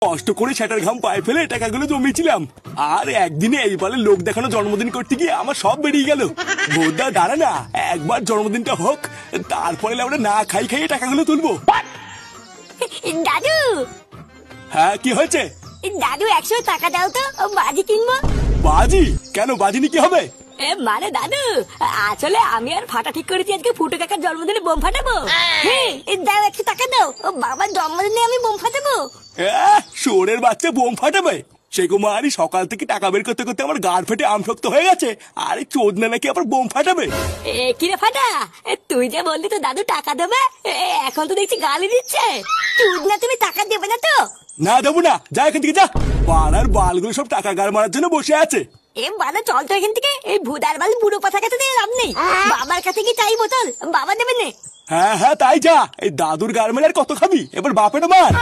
কষ্ট করে সেটার ঘাম পায়ে ফেলে টাকাগুলো জমিয়েছিলাম, আর একদিনে এই বলে লোক দেখানো জন্মদিন করতে গিয়ে আমার সব বেরিয়ে গেল। বোধা দাঁড়া না, একবার জন্মদিনটা হোক, তারপরে আমরা না খাই খাইয়ে টাকাগুলো তুলবো। দাদু, হ্যাঁ কি হয়েছে? দাদু 100 টাকা দাও তো, বাজি কিনবো। বাজি? কেন, বাজি নি কি হবে? মানে দাদু, আসলে আমি আর ফাটা ঠিক করেছি আজকে ফুটো কাকার জন্মদিনে বোম ফাটাবো। দাও 100 টাকা দাও, বাবার জন্মদিনে আমি বোম ফাটাবো। শোরের বাচ্চা বোম ফাটাবে? সে কুমারী সকাল থেকে টাকা বের করতে করতে আমার গাড় ফেটে আমশক্ত হয়ে গেছে, আরে চোদনা নাকি আবার বোম ফাটাবে? কিরে ফাটা, তুই যে বললি তো দাদু টাকা দেবে, এখন তো দেখছি গালি দিচ্ছে। চোদনা, তুমি টাকা দেবে না তো? না দেবো না, যা এখান থেকে যা। পাড়ার বালগুলো সব টাকা গাড় মারার জন্য বসে আছে। বাবা চল তো এখান থেকে, এই ভুদার বাল বুড়ো পাথার কাছে দিয়ে লাভ নেই। বাবার কাছে কি চাই বোতল, বাবা দেবে না। হ্যাঁ হ্যাঁ তাই যা, এই দাদুর গাড় মেরে আর কত খাবি, এবার বাপের মার।